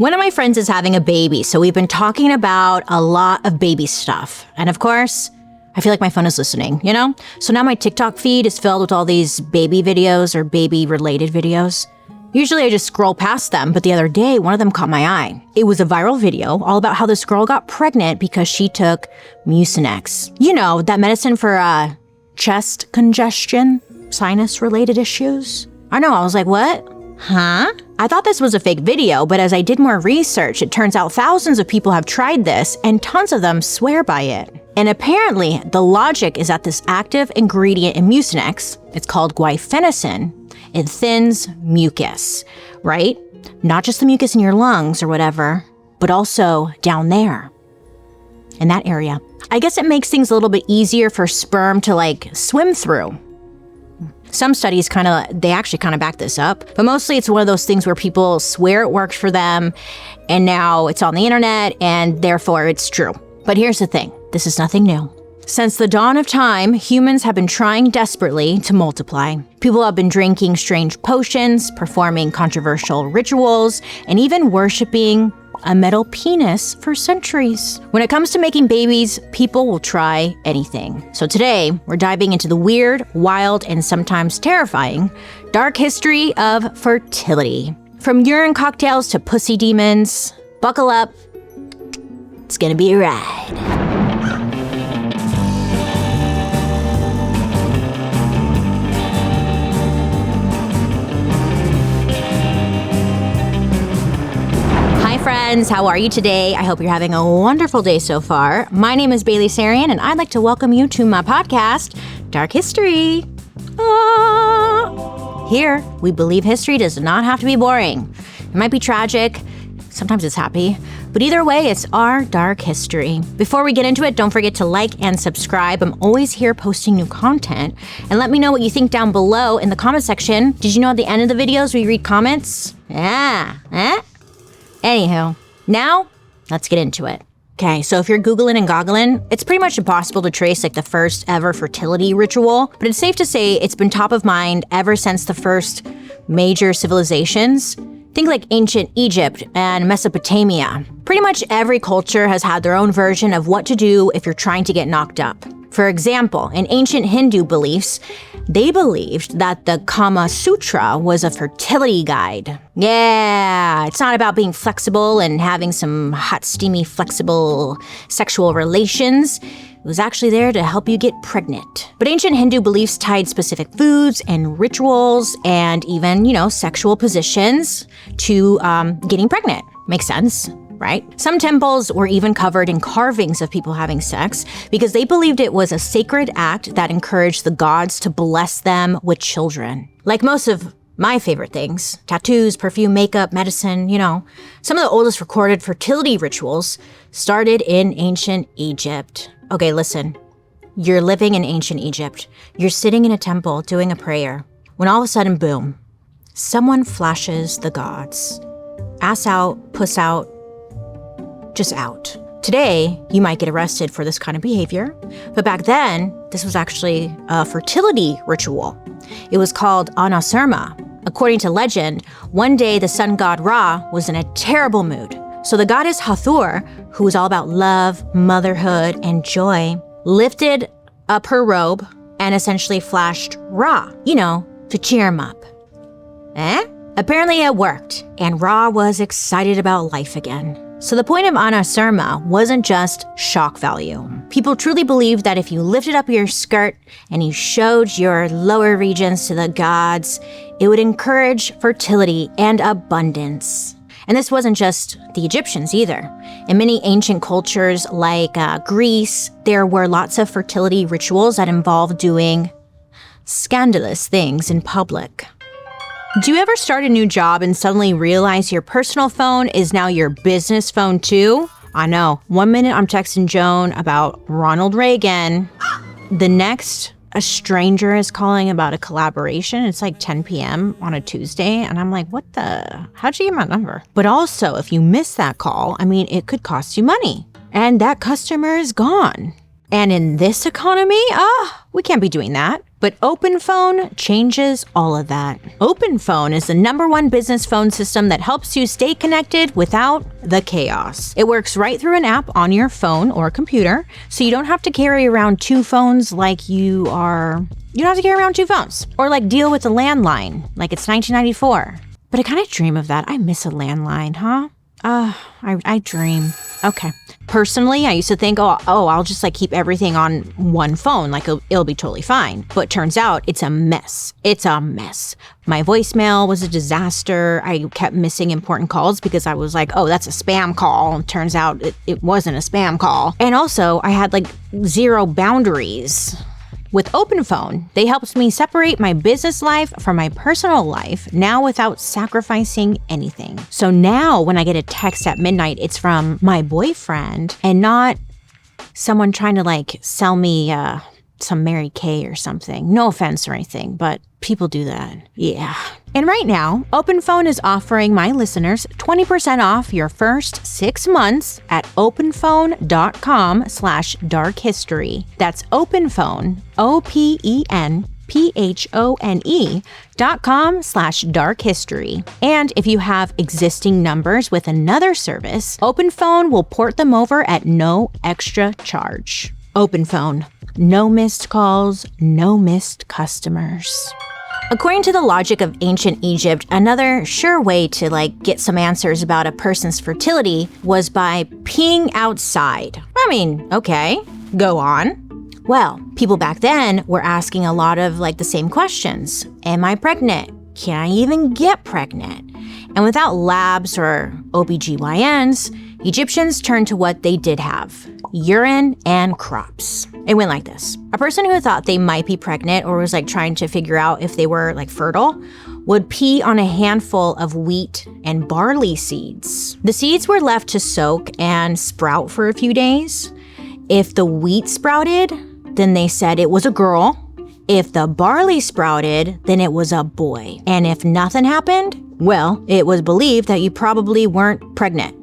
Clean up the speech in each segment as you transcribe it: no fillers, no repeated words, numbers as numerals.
One of my friends is having a baby, so we've been talking about a lot of baby stuff. And of course, I feel like my phone is listening, you know? So now my TikTok feed is filled with all these baby videos or baby-related videos. Usually I just scroll past them, but the other day, one of them caught my eye. It was a viral video all about how this girl got pregnant because she took Mucinex. You know, that medicine for chest congestion, sinus-related issues. I know, I was like, what? Huh? I thought this was a fake video, but as I did more research, it turns out thousands of people have tried this and tons of them swear by it. And apparently, the logic is that this active ingredient in Mucinex, it's called guaifenesin, it thins mucus, right? Not just the mucus in your lungs or whatever, but also down there, in that area. I guess it makes things a little bit easier for sperm to swim through. Some studies they actually back this up, but mostly it's one of those things where people swear it worked for them, and now it's on the internet, and therefore it's true. But here's the thing, this is nothing new. Since the dawn of time, humans have been trying desperately to multiply. People have been drinking strange potions, performing controversial rituals, and even worshiping a metal penis for centuries. When it comes to making babies, people will try anything. So today, we're diving into the weird, wild, and sometimes terrifying dark history of fertility. From urine cocktails to pussy demons, buckle up. It's gonna be a ride. Friends, how are you today? I hope you're having a wonderful day so far. My name is Bailey Sarian, and I'd like to welcome you to my podcast, Dark History. Here, we believe history does not have to be boring. It might be tragic, sometimes it's happy, but either way, it's our dark history. Before we get into it, don't forget to like and subscribe. I'm always here posting new content. And let me know what you think down below in the comment section. Did you know at the end of the videos we read comments? Yeah, Anywho, now let's get into it. Okay, so if you're Googling and goggling, it's pretty much impossible to trace the first ever fertility ritual, but it's safe to say it's been top of mind ever since the first major civilizations. Think like ancient Egypt and Mesopotamia. Pretty much every culture has had their own version of what to do if you're trying to get knocked up. For example, in ancient Hindu beliefs, they believed that the Kama Sutra was a fertility guide. Yeah, it's not about being flexible and having some hot, steamy, flexible sexual relations. It was actually there to help you get pregnant. But ancient Hindu beliefs tied specific foods and rituals and even, sexual positions to getting pregnant. Makes sense, right? Some temples were even covered in carvings of people having sex because they believed it was a sacred act that encouraged the gods to bless them with children. Like most of my favorite things, tattoos, perfume, makeup, medicine, some of the oldest recorded fertility rituals started in ancient Egypt. Okay, listen, you're living in ancient Egypt. You're sitting in a temple doing a prayer when all of a sudden, boom, someone flashes the gods. Ass out, puss out, just out. Today, you might get arrested for this kind of behavior, but back then, this was actually a fertility ritual. It was called anasurma. According to legend, one day the sun god Ra was in a terrible mood. So the goddess Hathor, who was all about love, motherhood, and joy, lifted up her robe and essentially flashed Ra, to cheer him up. Apparently it worked, and Ra was excited about life again. So the point of anasurma wasn't just shock value. People truly believed that if you lifted up your skirt and you showed your lower regions to the gods, it would encourage fertility and abundance. And this wasn't just the Egyptians either. In many ancient cultures like Greece, there were lots of fertility rituals that involved doing scandalous things in public. Do you ever start a new job and suddenly realize your personal phone is now your business phone too? I know. 1 minute I'm texting Joan about Ronald Reagan. The next, a stranger is calling about a collaboration. It's 10 p.m. on a Tuesday. And I'm like, how'd you get my number? But also, if you miss that call, it could cost you money. And that customer is gone. And in this economy, we can't be doing that. But OpenPhone changes all of that. OpenPhone is the #1 business phone system that helps you stay connected without the chaos. It works right through an app on your phone or computer, so you don't have to carry around 2 phones like you don't have to carry around 2 phones. Or like deal with a landline, like it's 1994. But I kind of dream of that. I miss a landline, huh? I dream. Okay. Personally, I used to think, I'll just like keep everything on one phone, like it'll be totally fine. But turns out it's a mess. It's a mess. My voicemail was a disaster. I kept missing important calls because I was like, that's a spam call. And turns out it wasn't a spam call. And also I had like 0 boundaries. With OpenPhone, they helped me separate my business life from my personal life, now without sacrificing anything. So now when I get a text at midnight, it's from my boyfriend and not someone trying to like sell me some Mary Kay or something. No offense or anything, but people do that. Yeah. And right now, OpenPhone is offering my listeners 20% off your first 6 months at openphone.com/darkhistory. That's OpenPhone, OpenPhone.com/darkhistory. And if you have existing numbers with another service, OpenPhone will port them over at no extra charge. OpenPhone. No missed calls, no missed customers. According to the logic of ancient Egypt, another sure way to get some answers about a person's fertility was by peeing outside. I mean, okay, go on. Well, people back then were asking a lot of the same questions. Am I pregnant? Can I even get pregnant? And without labs or OBGYNs, Egyptians turned to what they did have: urine and crops. It went like this. A person who thought they might be pregnant or was trying to figure out if they were fertile would pee on a handful of wheat and barley seeds. The seeds were left to soak and sprout for a few days. If the wheat sprouted, then they said it was a girl. If the barley sprouted, then it was a boy. And if nothing happened, well, it was believed that you probably weren't pregnant.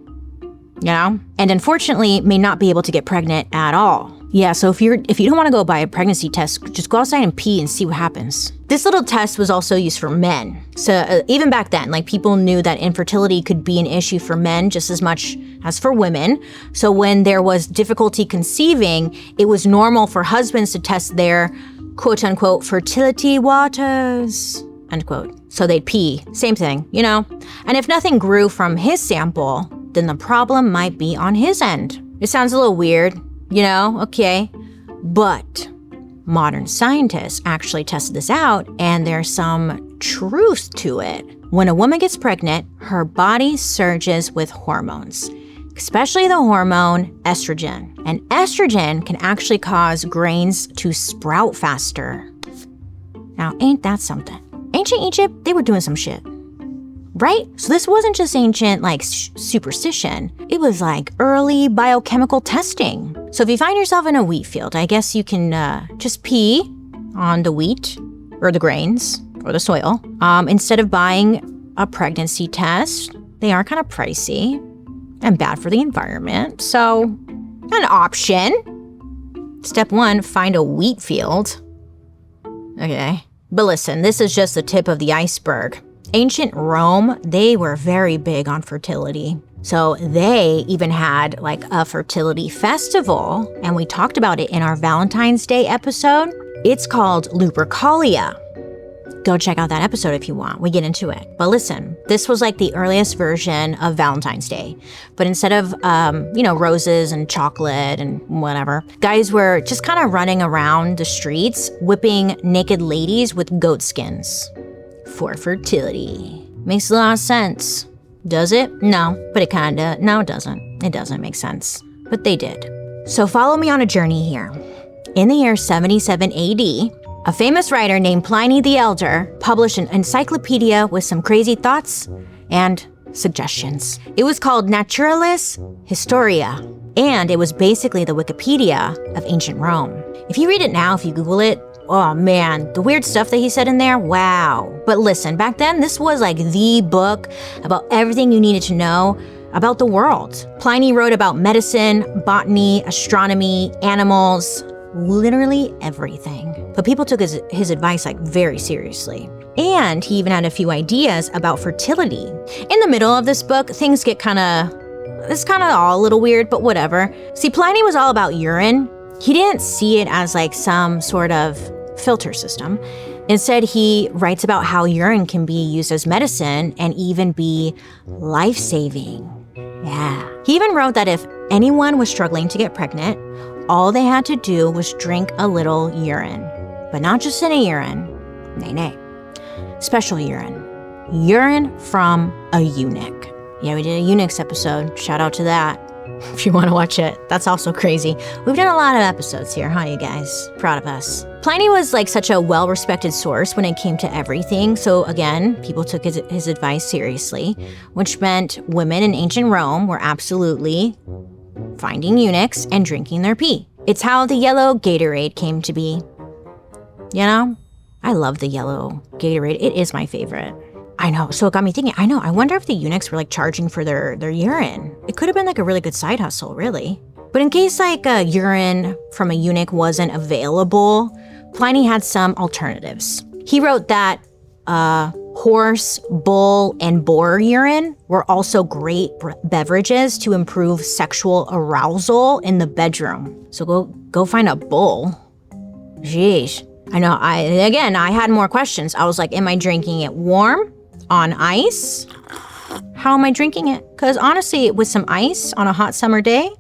And unfortunately may not be able to get pregnant at all. Yeah, so if you don't want to go buy a pregnancy test, just go outside and pee and see what happens. This little test was also used for men. So even back then, people knew that infertility could be an issue for men just as much as for women. So when there was difficulty conceiving, it was normal for husbands to test their quote unquote fertility waters, unquote. So they'd pee, same thing, And if nothing grew from his sample, then the problem might be on his end. It sounds a little weird, okay. But modern scientists actually tested this out, and there's some truth to it. When a woman gets pregnant, her body surges with hormones, especially the hormone estrogen. And estrogen can actually cause grains to sprout faster. Now, ain't that something? Ancient Egypt, they were doing some shit. Right? So this wasn't just ancient superstition. It was early biochemical testing. So if you find yourself in a wheat field, I guess you can just pee on the wheat or the grains or the soil. Instead of buying a pregnancy test, they are kind of pricey and bad for the environment. So an option. Step 1, find a wheat field. Okay. But listen, this is just the tip of the iceberg. Ancient Rome, they were very big on fertility. So they even had a fertility festival, and we talked about it in our Valentine's Day episode. It's called Lupercalia. Go check out that episode if you want. We get into it. But listen, this was the earliest version of Valentine's Day. But instead of, roses and chocolate and whatever, guys were just kind of running around the streets, whipping naked ladies with goat skins. For fertility. Makes a lot of sense. Does it? No, but it kinda, no, it doesn't. It doesn't make sense. But they did. So follow me on a journey here. In the year 77 AD, a famous writer named Pliny the Elder published an encyclopedia with some crazy thoughts and suggestions. It was called Naturalis Historia, and it was basically the Wikipedia of ancient Rome. If you read it now, if you Google it, oh man, the weird stuff that he said in there, wow. But listen, back then, this was the book about everything you needed to know about the world. Pliny wrote about medicine, botany, astronomy, animals, literally everything. But people took his advice like very seriously. And he even had a few ideas about fertility. In the middle of this book, things get it's kind of all a little weird, but whatever. See, Pliny was all about urine. He didn't see it as like some sort of filter system. Instead, he writes about how urine can be used as medicine and even be life-saving. Yeah. He even wrote that if anyone was struggling to get pregnant, all they had to do was drink a little urine. But not just any urine. Nay. Special urine. Urine from a eunuch. Yeah, we did a eunuchs episode. Shout out to that. If you want to watch it. That's also crazy. We've done a lot of episodes here, huh, you guys? Proud of us. Pliny was like such a well-respected source when it came to everything. So again, people took his advice seriously, which meant women in ancient Rome were absolutely finding eunuchs and drinking their pee. It's how the yellow Gatorade came to be. You know? I love the yellow Gatorade. It is my favorite. I know. So it got me thinking, I wonder if the eunuchs were like charging for their urine. It could have been like a really good side hustle, really. But in case like urine from a eunuch wasn't available, Pliny had some alternatives. He wrote that horse, bull, and boar urine were also great beverages to improve sexual arousal in the bedroom. So go find a bull. Jeez. I know, I had more questions. I was like, am I drinking it warm? On ice? How am I drinking it? Because honestly, with some ice on a hot summer day,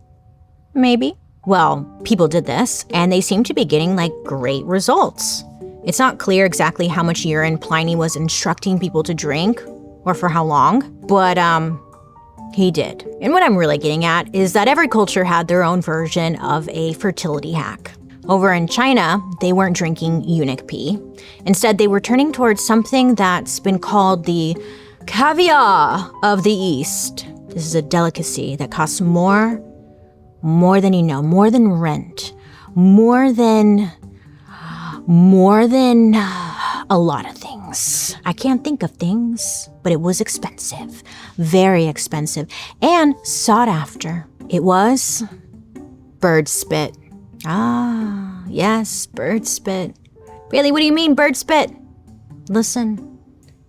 maybe. Well, people did this, and they seem to be getting like great results. It's not clear exactly how much urine Pliny was instructing people to drink, or for how long, but he did. And what I'm really getting at is that every culture had their own version of a fertility hack. Over in China, they weren't drinking eunuch pee. Instead, they were turning towards something that's been called the caviar of the East. This is a delicacy that costs more than you know, more than rent, more than a lot of things. I can't think of things, but it was expensive, very expensive, and sought after. It was bird spit. Ah, yes, bird spit. Really, what do you mean, bird spit? Listen,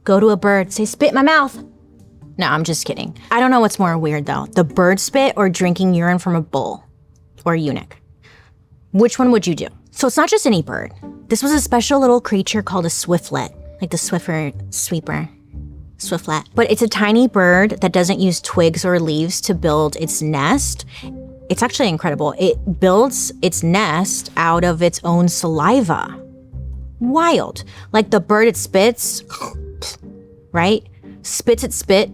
go to a bird, say, spit in my mouth. No, I'm just kidding. I don't know what's more weird, though, the bird spit or drinking urine from a bull or eunuch. Which one would you do? So it's not just any bird. This was a special little creature called a swiftlet, like the sweeper. Swiftlet. But it's a tiny bird that doesn't use twigs or leaves to build its nest. It's actually incredible. It builds its nest out of its own saliva. Wild. Like the bird, it spits, right? Spits its spit,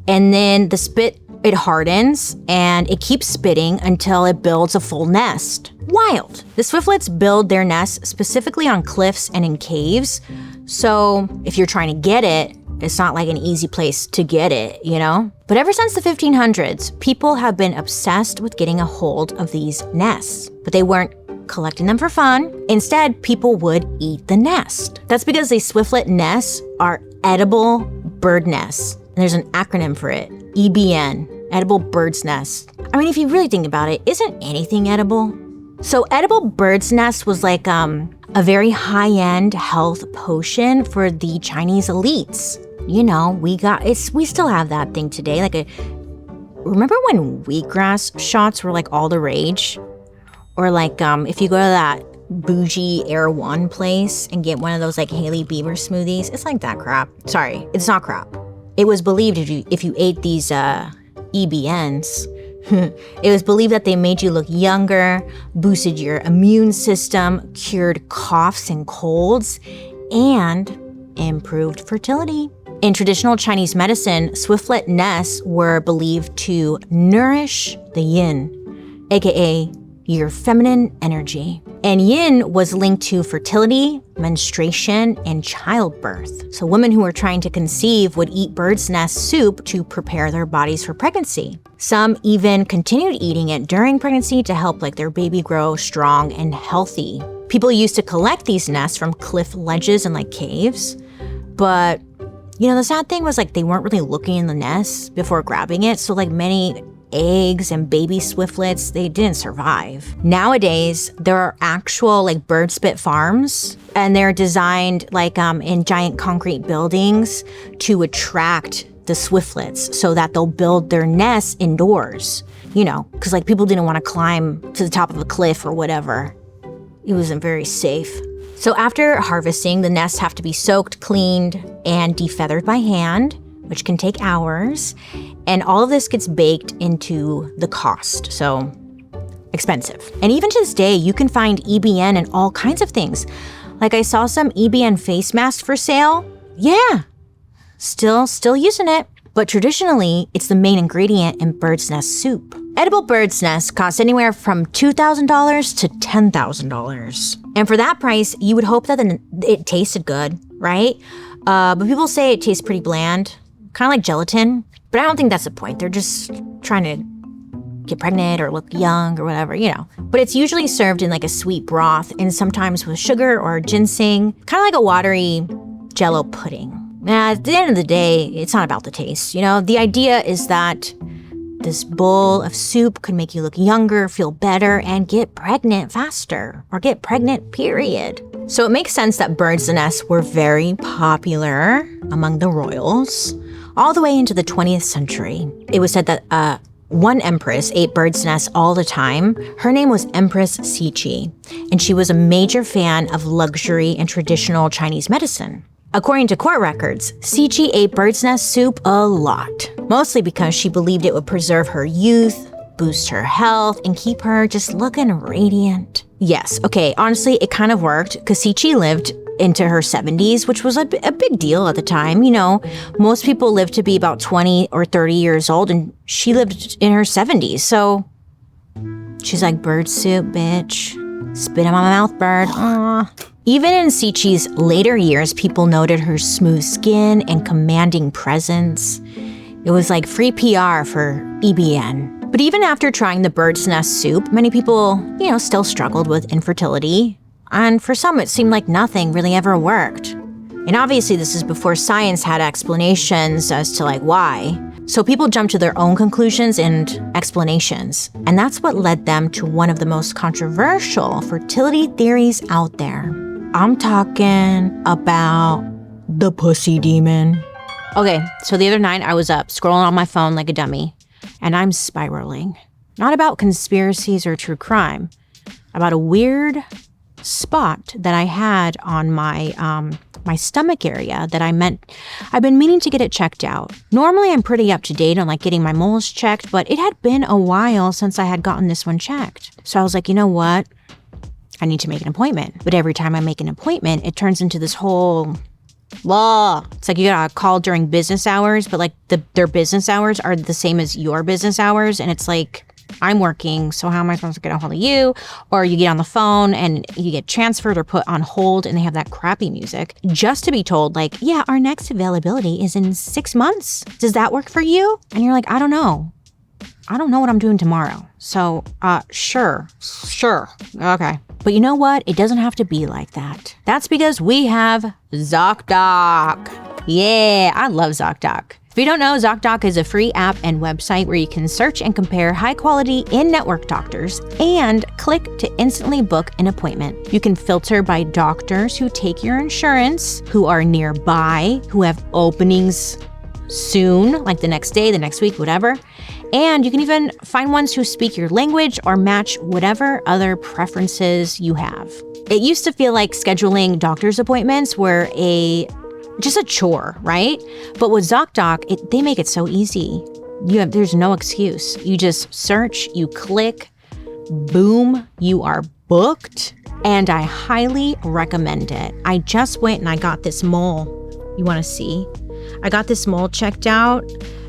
and then the spit, it hardens, and it keeps spitting until it builds a full nest. Wild. The swiftlets build their nests specifically on cliffs and in caves, so if you're trying to get it, it's not like an easy place to get it, you know? But ever since the 1500s, people have been obsessed with getting a hold of these nests. But they weren't collecting them for fun. Instead, people would eat the nest. That's because these swiftlet nests are edible bird nests. And there's an acronym for it, EBN, edible bird's nest. I mean, if you really think about it, isn't anything edible? So edible bird's nest was like a very high-end health potion for the Chinese elites. You know, we still have that thing today. Remember when wheatgrass shots were like all the rage? Or like if you go to that bougie Air One place and get one of those like Hailey Bieber smoothies, it's like that crap. Sorry, it's not crap. It was believed if you ate these EBNs, it was believed that they made you look younger, boosted your immune system, cured coughs and colds, and improved fertility. In traditional Chinese medicine, swiftlet nests were believed to nourish the yin, aka your feminine energy. And yin was linked to fertility, menstruation, and childbirth. So women who were trying to conceive would eat bird's nest soup to prepare their bodies for pregnancy. Some even continued eating it during pregnancy to help like their baby grow strong and healthy. People used to collect these nests from cliff ledges and like caves, but The sad thing was like they weren't really looking in the nest before grabbing it. So like many eggs and baby swiftlets, they didn't survive. Nowadays, there are actual like bird spit farms, and they're designed like in giant concrete buildings to attract the swiftlets so that they'll build their nests indoors, because like people didn't want to climb to the top of a cliff or whatever. It wasn't very safe. So after harvesting, the nests have to be soaked, cleaned, and defeathered by hand, which can take hours. And all of this gets baked into the cost. So expensive. And even to this day, you can find EBN in all kinds of things. Like I saw some EBN face masks for sale. Yeah, still using it. But traditionally, it's the main ingredient in bird's nest soup. Edible bird's nests cost anywhere from $2,000 to $10,000. And for that price, you would hope that it tasted good, right? But people say it tastes pretty bland, kind of like gelatin. But I don't think that's the point. They're just trying to get pregnant or look young or whatever, But it's usually served in like a sweet broth and sometimes with sugar or ginseng, kind of like a watery Jell-O pudding. At the end of the day, it's not about the taste, The idea is that this bowl of soup could make you look younger, feel better, and get pregnant faster, or get pregnant, period. So it makes sense that bird's nests were very popular among the royals all the way into the 20th century. It was said that one empress ate bird's nests all the time. Her name was Empress Cixi, and she was a major fan of luxury and traditional Chinese medicine. According to court records, Cixi ate bird's nest soup a lot, mostly because she believed it would preserve her youth, boost her health, and keep her just looking radiant. Yes, okay, honestly, it kind of worked because Cixi lived into her 70s, which was a big deal at the time. Most people lived to be about 20 or 30 years old, and she lived in her 70s. So she's like, bird soup, bitch. Spit in my mouth, bird. Aww. Even in Cichi's later years, people noted her smooth skin and commanding presence. It was like free PR for EBN. But even after trying the bird's nest soup, many people, still struggled with infertility. And for some, it seemed like nothing really ever worked. And obviously, this is before science had explanations as to why. So people jumped to their own conclusions and explanations. And that's what led them to one of the most controversial fertility theories out there. I'm talking about the pussy demon. Okay, so the other night I was up scrolling on my phone like a dummy, and I'm spiraling. Not about conspiracies or true crime, about a weird spot that I had on my stomach area that I've been meaning to get it checked out. Normally I'm pretty up to date on getting my moles checked, but it had been a while since I had gotten this one checked. So I was like, you know what? I need to make an appointment. But every time I make an appointment, it turns into this whole it's like you gotta call during business hours, but their business hours are the same as your business hours, and it's like, I'm working, so how am I supposed to get a hold of you? Or you get on the phone and you get transferred or put on hold and they have that crappy music just to be told yeah, our next availability is in 6 months. Does that work for you? And you're like, I don't know. I don't know what I'm doing tomorrow. So, sure. Okay. But you know what? It doesn't have to be like that. That's because we have ZocDoc. Yeah, I love ZocDoc. If you don't know, ZocDoc is a free app and website where you can search and compare high-quality in-network doctors and click to instantly book an appointment. You can filter by doctors who take your insurance, who are nearby, who have openings soon, like the next day, the next week, whatever. And you can even find ones who speak your language or match whatever other preferences you have. It used to feel like scheduling doctor's appointments were just a chore, right? But with ZocDoc, they make it so easy. There's no excuse. You just search, you click, boom, you are booked. And I highly recommend it. I just went and I got this mole. You want to see? I got this mole checked out.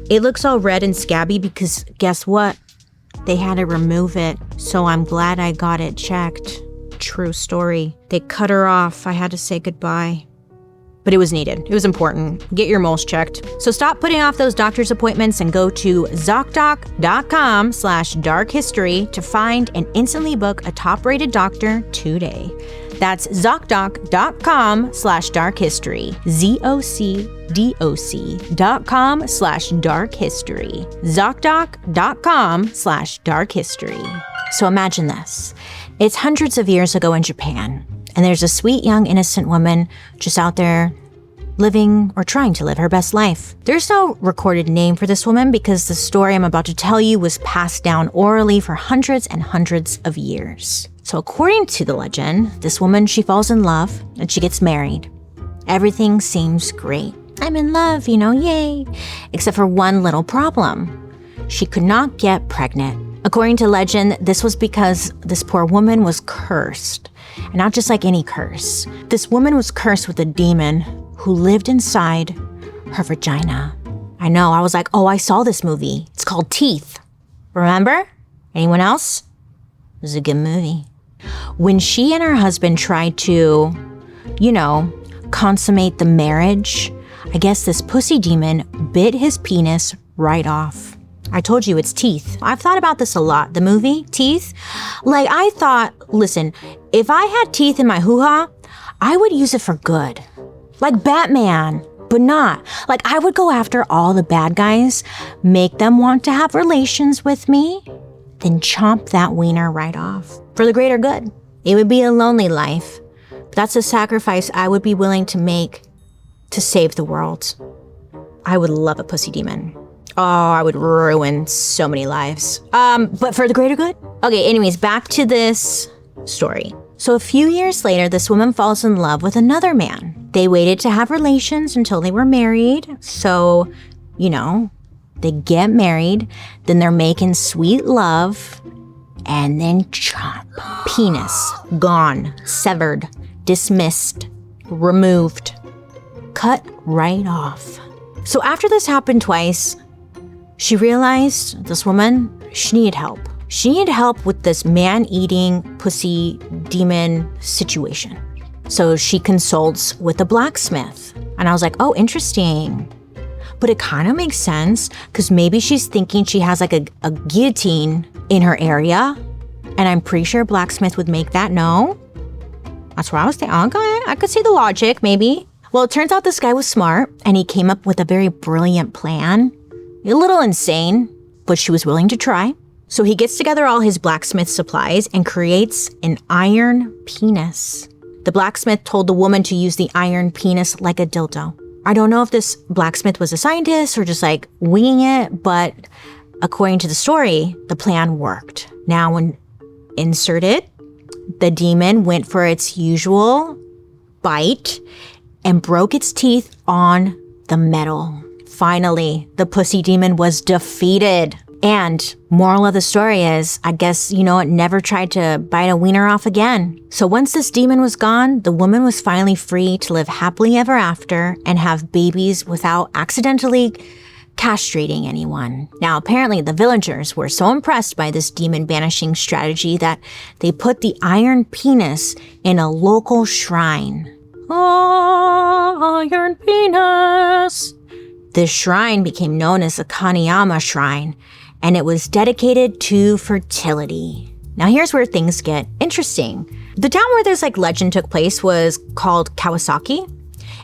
It looks all red and scabby because guess what? They had to remove it. So I'm glad I got it checked. True story. They cut her off. I had to say goodbye. But it was needed. It was important. Get your moles checked. So stop putting off those doctor's appointments and go to ZocDoc.com/darkhistory to find and instantly book a top-rated doctor today. That's ZocDoc.com/darkhistory. ZocDoc.com/darkhistory. ZocDoc.com/darkhistory. So imagine this. It's hundreds of years ago in Japan, and there's a sweet young innocent woman just out there living or trying to live her best life. There's no recorded name for this woman because the story I'm about to tell you was passed down orally for hundreds and hundreds of years. So according to the legend, this woman, she falls in love and she gets married. Everything seems great. I'm in love, yay. Except for one little problem. She could not get pregnant. According to legend, this was because this poor woman was cursed. And not just like any curse. This woman was cursed with a demon who lived inside her vagina. I know, I was like, oh, I saw this movie. It's called Teeth. Remember? Anyone else? It was a good movie. When she and her husband tried to, consummate the marriage, I guess this pussy demon bit his penis right off. I told you it's Teeth. I've thought about this a lot. The movie, Teeth. Like, I thought, listen, if I had teeth in my hoo-ha, I would use it for good. Like Batman, but not. Like, I would go after all the bad guys, make them want to have relations with me, then chomp that wiener right off. For the greater good. It would be a lonely life, but that's a sacrifice I would be willing to make to save the world. I would love a pussy demon. Oh, I would ruin so many lives. But for the greater good? Okay, anyways, back to this story. So a few years later, this woman falls in love with another man. They waited to have relations until they were married. So, they get married, then they're making sweet love, and then chomp. Penis, gone, severed, dismissed, removed, cut right off. So after this happened twice, she realized, this woman, she needed help. She needed help with this man-eating pussy demon situation. So she consults with a blacksmith. And I was like, oh, interesting. But it kind of makes sense because maybe she's thinking she has like a guillotine in her area. And I'm pretty sure a blacksmith would make that no. That's what I was thinking. Okay, I could see the logic, maybe. Well, it turns out this guy was smart and he came up with a very brilliant plan. A little insane, but she was willing to try. So he gets together all his blacksmith supplies and creates an iron penis. The blacksmith told the woman to use the iron penis like a dildo. I don't know if this blacksmith was a scientist or just like winging it, but according to the story, the plan worked. Now when inserted, the demon went for its usual bite and broke its teeth on the metal. Finally, the pussy demon was defeated. And moral of the story is, I guess, it never tried to bite a wiener off again. So once this demon was gone, the woman was finally free to live happily ever after and have babies without accidentally castrating anyone. Now, apparently the villagers were so impressed by this demon banishing strategy that they put the iron penis in a local shrine. Oh, iron penis! This shrine became known as the Kaneyama Shrine, and it was dedicated to fertility. Now here's where things get interesting. The town where this legend took place was called Kawasaki,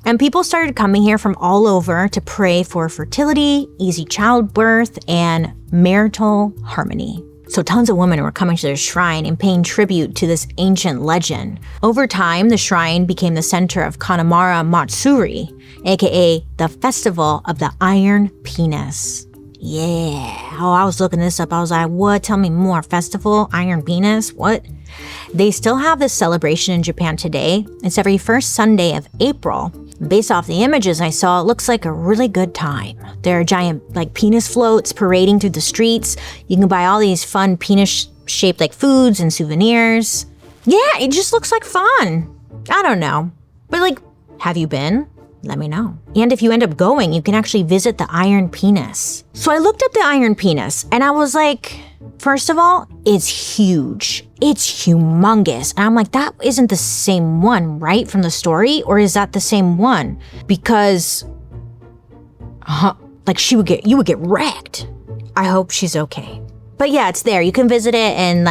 and people started coming here from all over to pray for fertility, easy childbirth, and marital harmony. So tons of women were coming to their shrine and paying tribute to this ancient legend. Over time, the shrine became the center of Kanamara Matsuri, aka the Festival of the Iron Penis. Yeah. Oh, I was looking this up. I was like, what? Tell me more. Festival? Iron Penis? What? They still have this celebration in Japan today. It's every first Sunday of April. Based off the images I saw, it looks like a really good time. There are giant penis floats parading through the streets. You can buy all these fun penis-shaped foods and souvenirs. Yeah, it just looks like fun. I don't know. But have you been? Let me know. And if you end up going, you can actually visit the Iron Penis. So I looked up the Iron Penis and I was like, first of all, it's huge. It's humongous. And I'm like, that isn't the same one, right? From the story? Or is that the same one? Because, you would get wrecked. I hope she's okay. But yeah, it's there. You can visit it and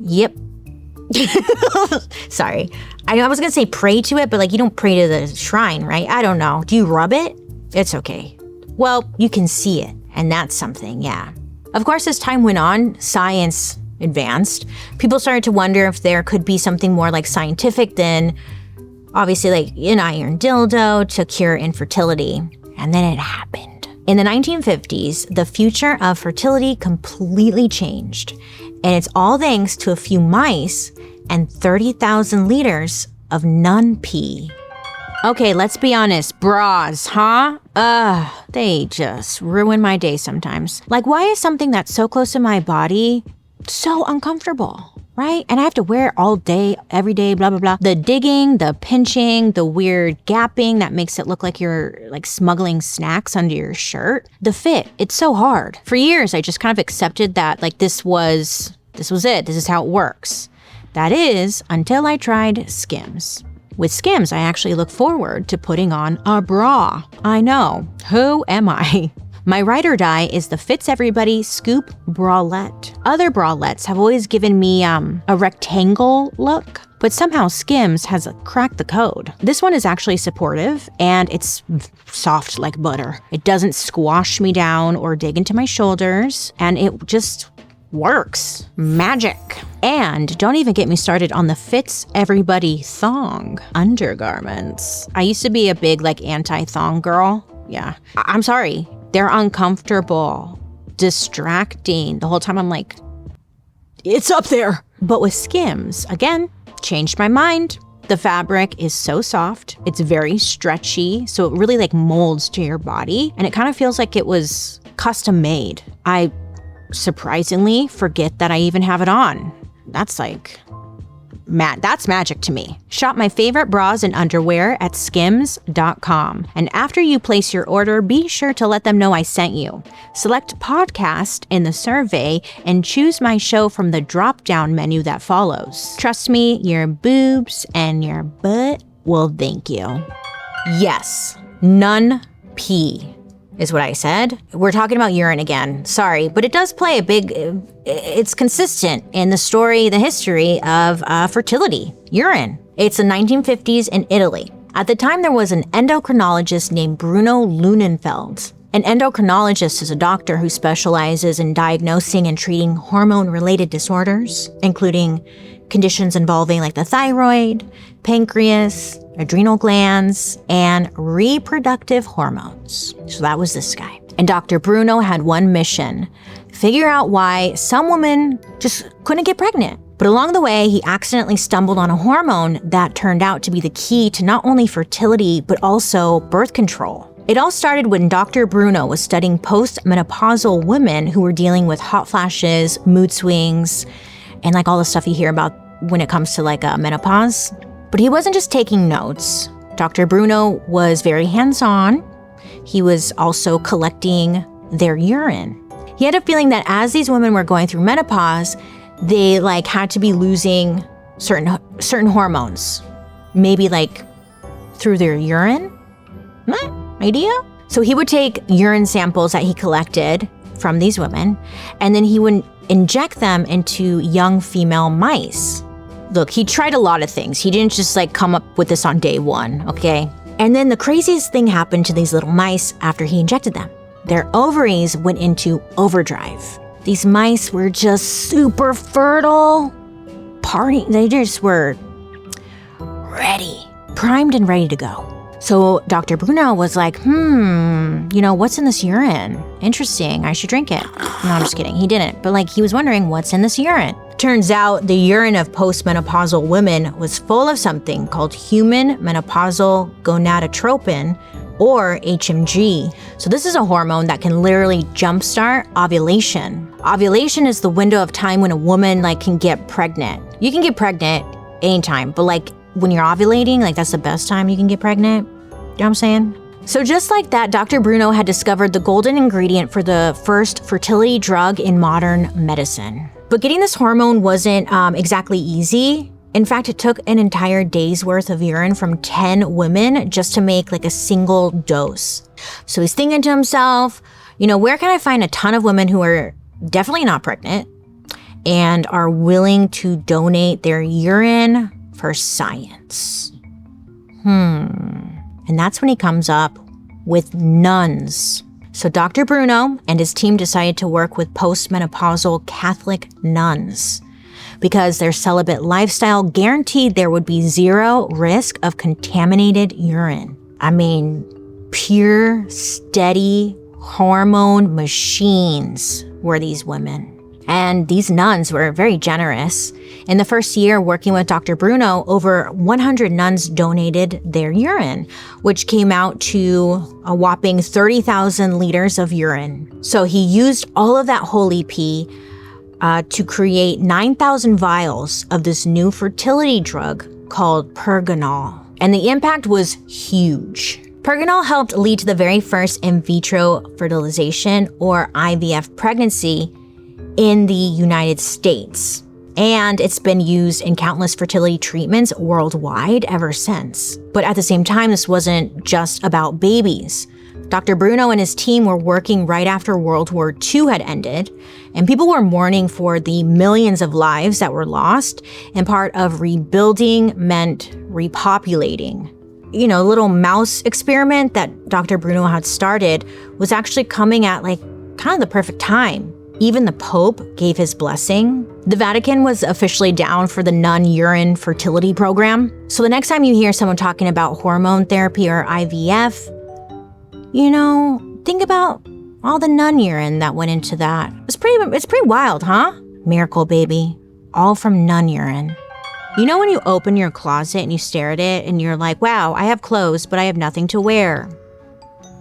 yep. Sorry. I was going to say pray to it, but like you don't pray to the shrine, right? I don't know. Do you rub it? It's okay. Well, you can see it, and that's something, yeah. Of course, as time went on, science advanced. People started to wonder if there could be something more like scientific than obviously like an iron dildo to cure infertility. And then it happened. In the 1950s, the future of fertility completely changed. And it's all thanks to a few mice and 30,000 liters of nun-pee. Okay, let's be honest, bras, huh? They just ruin my day sometimes. Like, why is something that's so close to my body so uncomfortable, right? And I have to wear it all day, every day, blah, blah, blah. The digging, the pinching, the weird gapping that makes it look like you're like smuggling snacks under your shirt. The fit, it's so hard. For years, I just kind of accepted that like this was it. This is how it works. That is, until I tried Skims. With Skims, I actually look forward to putting on a bra. I know, who am I? My ride or die is the Fits Everybody Scoop Bralette. Other bralettes have always given me a rectangle look, but somehow Skims has cracked the code. This one is actually supportive, and it's soft like butter. It doesn't squash me down or dig into my shoulders, and it just works. Magic. And don't even get me started on the Fits Everybody thong undergarments. I used to be a big like anti-thong girl. Yeah. I'm sorry. They're uncomfortable, distracting. The whole time I'm like, it's up there. But with Skims, again, changed my mind. The fabric is so soft. It's very stretchy. So it really like molds to your body. And it kind of feels like it was custom made. I surprisingly forget that I even have it on. That's like, that's magic to me. Shop my favorite bras and underwear at skims.com. And after you place your order, be sure to let them know I sent you. Select podcast in the survey and choose my show from the drop-down menu that follows. Trust me, your boobs and your butt will thank you. Yes, nun-pee is what I said. We're talking about urine again. Sorry, but it does play a big, it's consistent in the story, the history of fertility, urine. It's the 1950s in Italy. At the time, there was an endocrinologist named Bruno Lunenfeld. An endocrinologist is a doctor who specializes in diagnosing and treating hormone-related disorders, including conditions involving like the thyroid, pancreas, adrenal glands, and reproductive hormones. So that was this guy. And Dr. Bruno had one mission: figure out why some women just couldn't get pregnant. But along the way, he accidentally stumbled on a hormone that turned out to be the key to not only fertility, but also birth control. It all started when Dr. Bruno was studying post-menopausal women who were dealing with hot flashes, mood swings, and like all the stuff you hear about when it comes to like menopause. But he wasn't just taking notes. Dr. Bruno was very hands-on. He was also collecting their urine. He had a feeling that as these women were going through menopause, they like had to be losing certain hormones, maybe like through their urine. Idea? So he would take urine samples that he collected from these women, and then he would inject them into young female mice. Look, he tried a lot of things. He didn't just like come up with this on day one, okay? And then the craziest thing happened to these little mice after he injected them. Their ovaries went into overdrive. These mice were just super fertile. They just were ready, primed and ready to go. So Dr. Bruno was like, what's in this urine? Interesting, I should drink it. No, I'm just kidding, he didn't. But like, he was wondering, what's in this urine? Turns out the urine of postmenopausal women was full of something called human menopausal gonadotropin, or HMG. So this is a hormone that can literally jumpstart ovulation. Ovulation is the window of time when a woman like can get pregnant. You can get pregnant anytime, but like when you're ovulating, like that's the best time you can get pregnant. You know what I'm saying? So just like that, Dr. Bruno had discovered the golden ingredient for the first fertility drug in modern medicine. But getting this hormone wasn't exactly easy. In fact, it took an entire day's worth of urine from 10 women just to make like a single dose. So he's thinking to himself, where can I find a ton of women who are definitely not pregnant and are willing to donate their urine for science. And that's when he comes up with nuns. So Dr. Bruno and his team decided to work with postmenopausal Catholic nuns because their celibate lifestyle guaranteed there would be zero risk of contaminated urine. I mean, pure, steady hormone machines were these women. And these nuns were very generous. In the first year working with Dr. Bruno, over 100 nuns donated their urine, which came out to a whopping 30,000 liters of urine. So he used all of that holy pee to create 9,000 vials of this new fertility drug called Pergonal. And the impact was huge. Pergonal helped lead to the very first in vitro fertilization, or IVF pregnancy, in the United States. And it's been used in countless fertility treatments worldwide ever since. But at the same time, this wasn't just about babies. Dr. Bruno and his team were working right after World War II had ended, and people were mourning for the millions of lives that were lost, and part of rebuilding meant repopulating. You know, little mouse experiment that Dr. Bruno had started was actually coming at kind of the perfect time. Even the Pope gave his blessing. The Vatican was officially down for the nun urine fertility program. So the next time you hear someone talking about hormone therapy or IVF, think about all the nun urine that went into that. It's pretty wild, huh? Miracle baby, all from nun urine. You know when you open your closet and you stare at it and you're like, wow, I have clothes, but I have nothing to wear.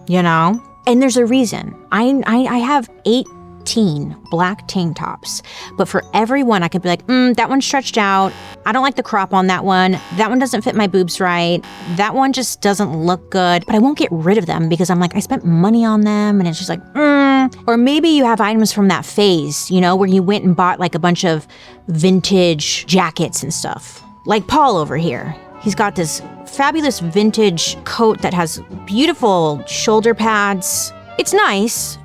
And there's a reason. I have 18 black tank tops, but for every one I could be like, that one's stretched out. I don't like the crop on that one. That one doesn't fit my boobs right. That one just doesn't look good, but I won't get rid of them because I'm like, I spent money on them, and it's just like, Or maybe you have items from that phase, where you went and bought a bunch of vintage jackets and stuff. Like Paul over here. He's got this fabulous vintage coat that has beautiful shoulder pads. It's nice,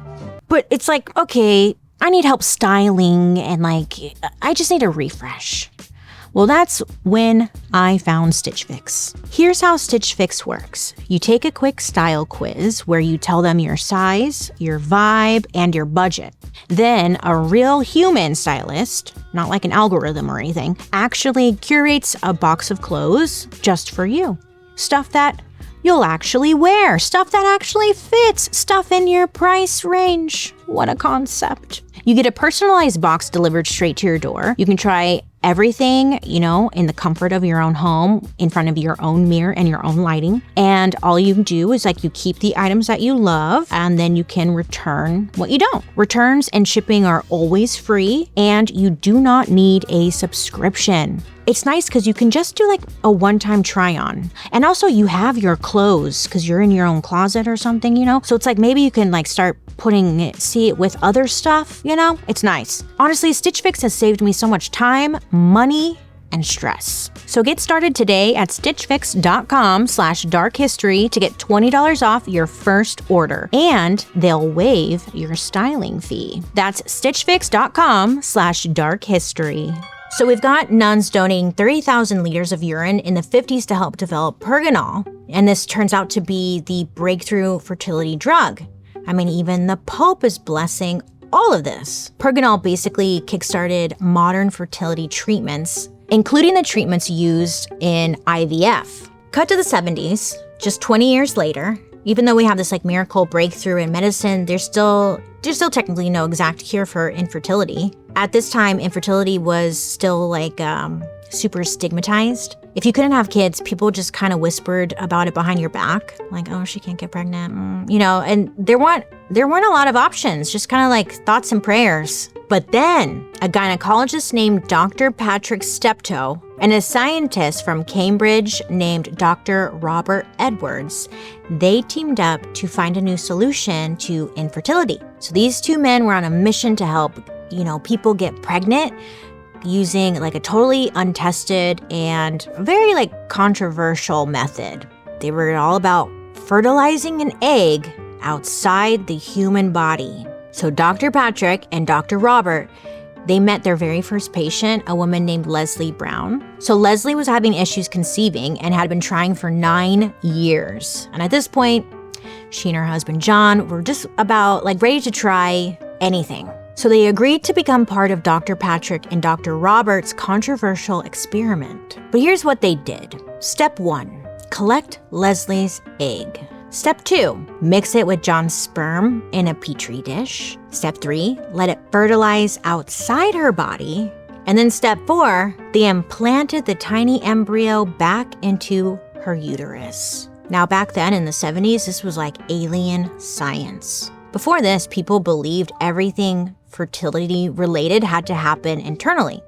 but it's like, okay, I need help styling and I just need a refresh. Well, that's when I found Stitch Fix. Here's how Stitch Fix works. You take a quick style quiz where you tell them your size, your vibe, and your budget. Then a real human stylist, not like an algorithm or anything, actually curates a box of clothes just for you. Stuff that you'll actually wear, stuff that actually fits, stuff in your price range. What a concept. You get a personalized box delivered straight to your door. You can try everything, in the comfort of your own home, in front of your own mirror and your own lighting. And all you do is you keep the items that you love, and then you can return what you don't. Returns and shipping are always free, and you do not need a subscription. It's nice because you can just do a one-time try on. And also you have your clothes because you're in your own closet or something, So it's maybe you can start see it with other stuff, It's nice. Honestly, Stitch Fix has saved me so much time, money, and stress. So get started today at stitchfix.com/darkhistory to get $20 off your first order, and they'll waive your styling fee. That's stitchfix.com/darkhistory. So we've got nuns donating 30,000 liters of urine in the 50s to help develop Pergonal, and this turns out to be the breakthrough fertility drug. I mean, even the Pope is blessing all of this. Pergonal basically kickstarted modern fertility treatments, including the treatments used in IVF. Cut to the 70s, just 20 years later, even though we have this miracle breakthrough in medicine, there's still technically no exact cure for infertility. At this time, infertility was still super stigmatized. If you couldn't have kids, people just kind of whispered about it behind your back, oh, she can't get pregnant, and there weren't a lot of options, just kind of thoughts and prayers. But then a gynecologist named Dr. Patrick Steptoe and a scientist from Cambridge named Dr. Robert Edwards, they teamed up to find a new solution to infertility. So these two men were on a mission to help, people get pregnant using a totally untested and very controversial method. They were all about fertilizing an egg outside the human body. So Dr. Patrick and Dr. Robert, they met their very first patient, a woman named Leslie Brown. So Leslie was having issues conceiving and had been trying for 9 years. And at this point, she and her husband John were just about ready to try anything. So they agreed to become part of Dr. Patrick and Dr. Robert's controversial experiment. But here's what they did. Step 1, collect Leslie's egg. Step 2, mix it with John's sperm in a petri dish. Step 3, let it fertilize outside her body. And then step 4, they implanted the tiny embryo back into her uterus. Now back then in the 70s, this was like alien science. Before this, people believed everything fertility related had to happen internally.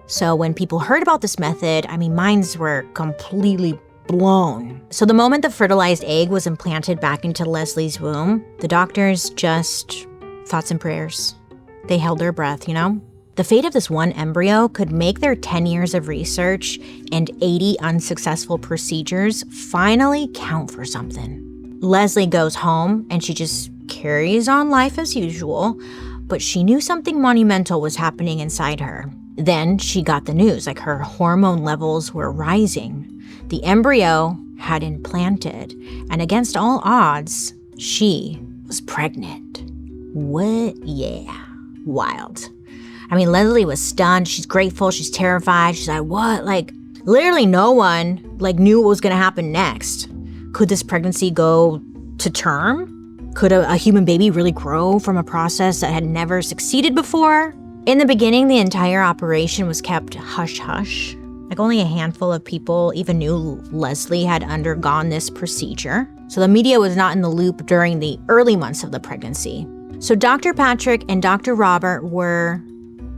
So when people heard about this method, minds were completely blown. So the moment the fertilized egg was implanted back into Leslie's womb, the doctors just thoughts and prayers. They held their breath, The fate of this one embryo could make their 10 years of research and 80 unsuccessful procedures finally count for something. Leslie goes home and she just carries on life as usual, but she knew something monumental was happening inside her. Then she got the news, her hormone levels were rising. The embryo had implanted, and against all odds, she was pregnant. What? Yeah. Wild. Leslie was stunned. She's grateful. She's terrified. She's like, what? Literally no one, knew what was going to happen next. Could this pregnancy go to term? Could a human baby really grow from a process that had never succeeded before? In the beginning, the entire operation was kept hush-hush. Only a handful of people even knew Leslie had undergone this procedure. So the media was not in the loop during the early months of the pregnancy. So Dr. Patrick and Dr. Robert were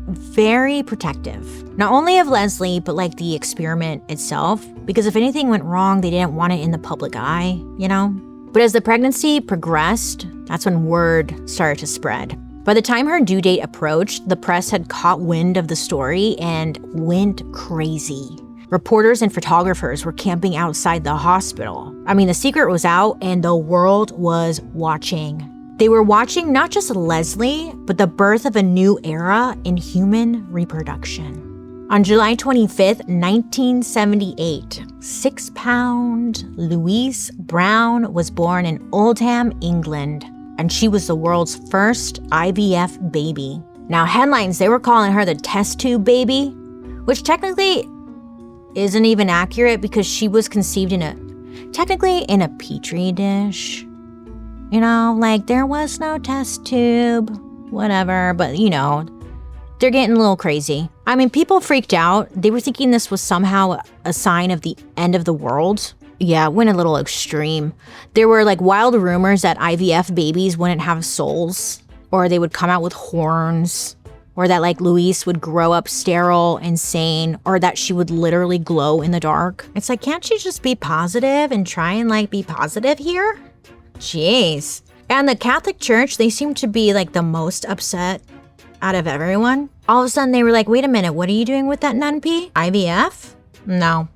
very protective, not only of Leslie, but the experiment itself, because if anything went wrong, they didn't want it in the public eye, But as the pregnancy progressed, that's when word started to spread. By the time her due date approached, the press had caught wind of the story and went crazy. Reporters and photographers were camping outside the hospital. The secret was out and the world was watching. They were watching not just Leslie, but the birth of a new era in human reproduction. On July 25th, 1978, 6-pound Louise Brown was born in Oldham, England, and she was the world's first IVF baby. Now, headlines, they were calling her the test tube baby, which technically isn't even accurate because she was conceived in a petri dish. There was no test tube, whatever, but they're getting a little crazy. People freaked out. They were thinking this was somehow a sign of the end of the world. Yeah, it went a little extreme. There were wild rumors that IVF babies wouldn't have souls, or they would come out with horns, or that Louise would grow up sterile, insane, or that she would literally glow in the dark. It's can't you just be positive and try and be positive here? Jeez. And the Catholic Church, they seemed to be the most upset out of everyone. All of a sudden they were wait a minute, what are you doing with that nun pee? IVF? No.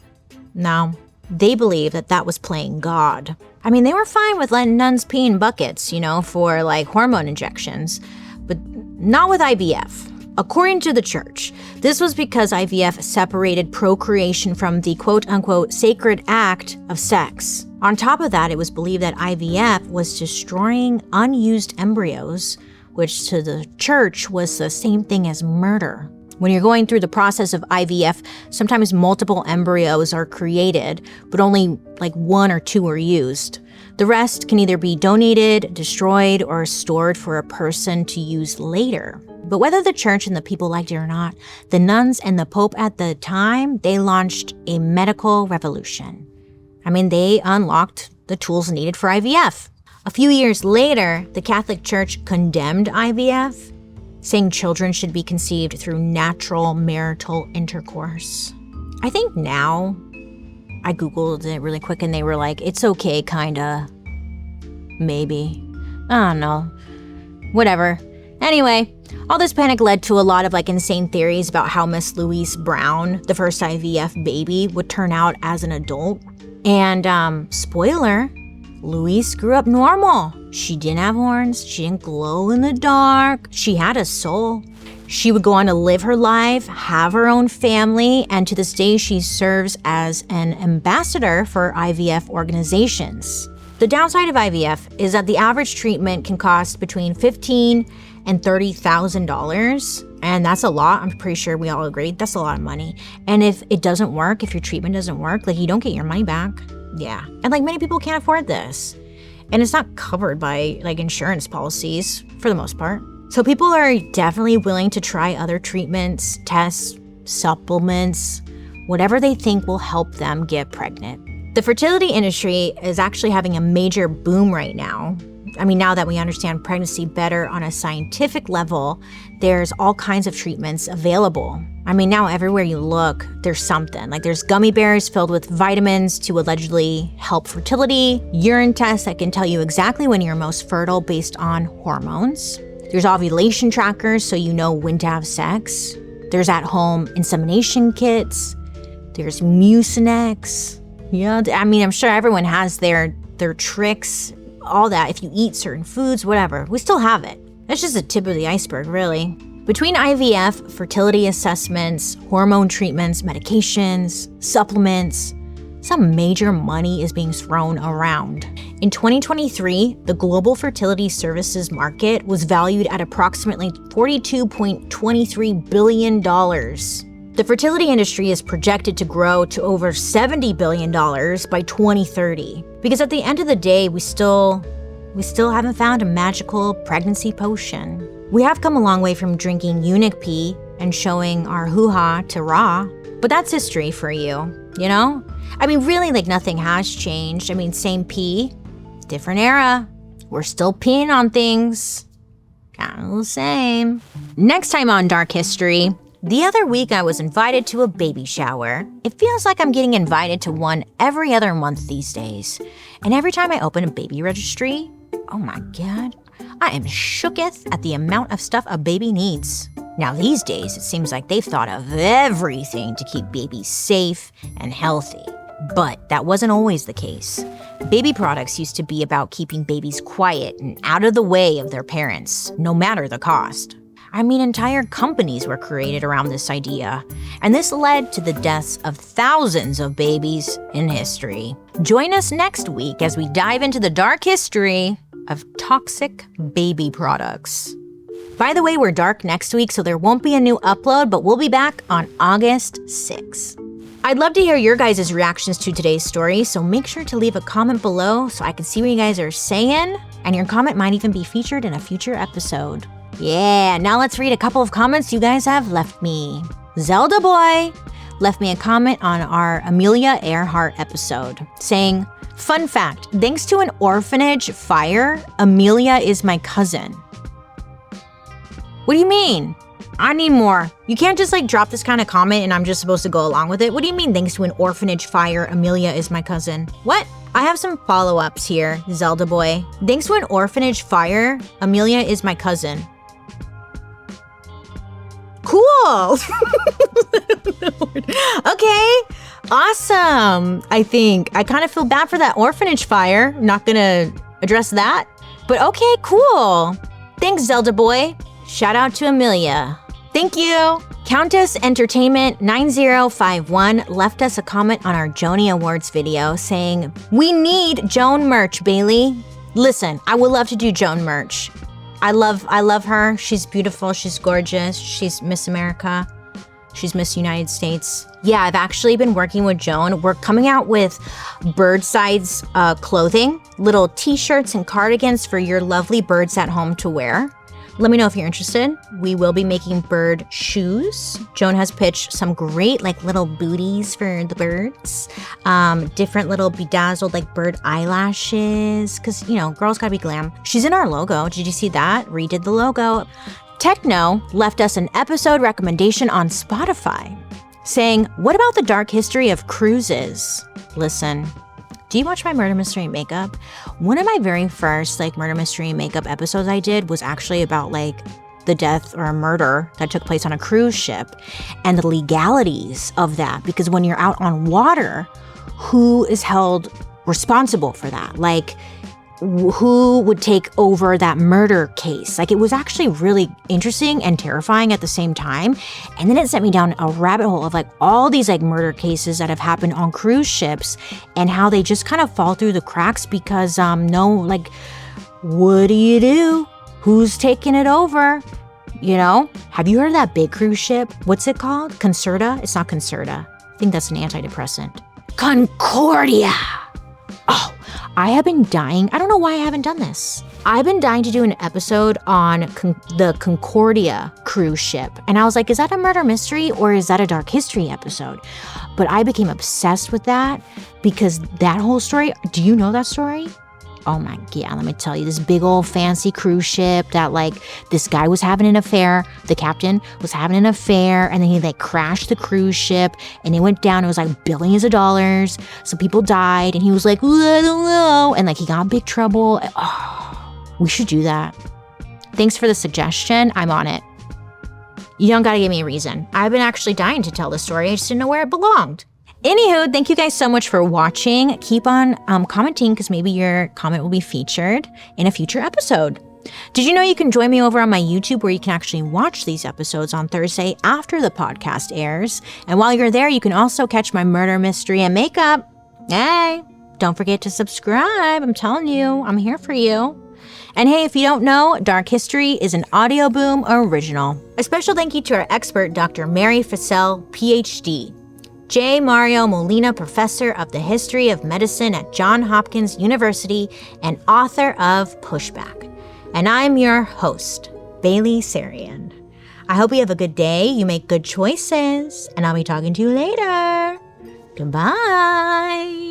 They believed that was playing God. They were fine with letting nuns pee in buckets, for hormone injections, but not with IVF. According to the church, this was because IVF separated procreation from the quote-unquote sacred act of sex. On top of that, it was believed that IVF was destroying unused embryos, which to the church was the same thing as murder. When you're going through the process of IVF, sometimes multiple embryos are created, but only 1 or 2 are used. The rest can either be donated, destroyed, or stored for a person to use later. But whether the church and the people liked it or not, the nuns and the Pope at the time, they launched a medical revolution. They unlocked the tools needed for IVF. A few years later, the Catholic Church condemned IVF, saying children should be conceived through natural marital intercourse. I think now, I Googled it really quick and they were it's okay, kinda. Maybe. I don't know. Whatever. Anyway, all this panic led to a lot of insane theories about how Miss Louise Brown, the first IVF baby, would turn out as an adult. And, spoiler, Louise grew up normal. She didn't have horns. She didn't glow in the dark. She had a soul. She would go on to live her life, have her own family, and to this day, she serves as an ambassador for IVF organizations. The downside of IVF is that the average treatment can cost between $15,000 and $30,000, and that's a lot. I'm pretty sure we all agree that's a lot of money. And if it doesn't work, if your treatment doesn't work, like you don't get your money back. Yeah, and like many people can't afford this, and it's not covered by like insurance policies for the most part. So people are definitely willing to try other treatments, tests, supplements, whatever they think will help them get pregnant. The fertility industry is actually having a major boom right now. I mean, now that we understand pregnancy better on a scientific level, there's all kinds of treatments available. I mean, now everywhere you look, there's something. Like there's gummy bears filled with vitamins to allegedly help fertility, urine tests that can tell you exactly when you're most fertile based on hormones. There's ovulation trackers so you know when to have sex. There's at-home insemination kits. There's Mucinex. Yeah, I mean, I'm sure everyone has their tricks, all that. If you eat certain foods, whatever, we still have it. That's just the tip of the iceberg, really. Between IVF, fertility assessments, hormone treatments, medications, supplements, some major money is being thrown around. In 2023, the global fertility services market was valued at approximately $42.23 billion. The fertility industry is projected to grow to over $70 billion by 2030. Because at the end of the day, we still haven't found a magical pregnancy potion. We have come a long way from drinking eunuch pee and showing our hoo-ha to Ra, but that's history for you, you know? I mean, really, like nothing has changed. I mean, same pee, different era. We're still peeing on things. Kind of the same. Next time on Dark History, the other week I was invited to a baby shower. It feels like I'm getting invited to one every other month these days. And every time I open a baby registry, oh my God, I am shooketh at the amount of stuff a baby needs. Now these days, it seems like they've thought of everything to keep babies safe and healthy. But that wasn't always the case. Baby products used to be about keeping babies quiet and out of the way of their parents, no matter the cost. I mean, entire companies were created around this idea, and this led to the deaths of thousands of babies in history. Join us next week as we dive into the dark history of toxic baby products. By the way, we're dark next week, so there won't be a new upload, but we'll be back on August 6th. I'd love to hear your guys' reactions to today's story, so make sure to leave a comment below so I can see what you guys are saying, and your comment might even be featured in a future episode. Yeah, now let's read a couple of comments you guys have left me. Zelda Boy left me a comment on our Amelia Earhart episode saying, "Fun fact, thanks to an orphanage fire, Amelia is my cousin." What do you mean? I need more. You can't just like drop this kind of comment and I'm just supposed to go along with it. What do you mean, thanks to an orphanage fire, Amelia is my cousin? What? I have some follow-ups here, Zelda Boy. Thanks to an orphanage fire, Amelia is my cousin. Cool. Okay, awesome. I think I kind of feel bad for that orphanage fire. Not gonna address that, but okay, cool. Thanks, Zelda Boy. Shout out to Amelia. Thank you. Countess Entertainment 9051 left us a comment on our Joni Awards video saying, "We need Joan merch, Bailey." Listen, I would love to do Joan merch. I love her. She's beautiful. She's gorgeous. She's Miss America. She's Miss United States. Yeah, I've actually been working with Joan. We're coming out with bird-size clothing, little t-shirts and cardigans for your lovely birds at home to wear. Let me know if you're interested. We will be making bird shoes. Joan has pitched some great like little booties for the birds. Different little bedazzled like bird eyelashes. Cause you know, girls gotta be glam. She's in our logo. Did you see that? Redid the logo. Techno left us an episode recommendation on Spotify saying, "What about the dark history of cruises?" Listen. Do you watch my murder mystery makeup? One of my very first like murder mystery makeup episodes I did was actually about like the death or a murder that took place on a cruise ship and the legalities of that. Because when you're out on water, who is held responsible for that? Like, who would take over that murder case. Like, it was actually really interesting and terrifying at the same time. And then it sent me down a rabbit hole of like all these like murder cases that have happened on cruise ships and how they just kind of fall through the cracks because what do you do? Who's taking it over? You know? Have you heard of that big cruise ship? What's it called? Concerta? It's not Concerta. I think that's an antidepressant. Concordia! Oh, I have been dying. I don't know why I haven't done this. I've been dying to do an episode on the Concordia cruise ship. And I was like, is that a murder mystery or is that a dark history episode? But I became obsessed with that because that whole story, do you know that story? Oh my, yeah, let me tell you, this big old fancy cruise ship that like this guy was having an affair, the captain was having an affair, and then he like crashed the cruise ship and it went down. It was like billions of dollars. Some people died and he was like, I don't know. And like he got in big trouble. Oh, we should do that. Thanks for the suggestion. I'm on it. You don't gotta give me a reason. I've been actually dying to tell this story. I just didn't know where it belonged. Anywho, thank you guys so much for watching. Keep on commenting because maybe your comment will be featured in a future episode. Did you know you can join me over on my YouTube where you can actually watch these episodes on Thursday after the podcast airs? And while you're there, you can also catch my murder mystery and makeup. Hey, don't forget to subscribe. I'm telling you, I'm here for you. And hey, if you don't know, Dark History is an Audio Boom original. A special thank you to our expert, Dr. Mary Fassel, PhD. J. Mario Molina, Professor of the History of Medicine at Johns Hopkins University and author of Pushback. And I'm your host, Bailey Sarian. I hope you have a good day, you make good choices, and I'll be talking to you later. Goodbye.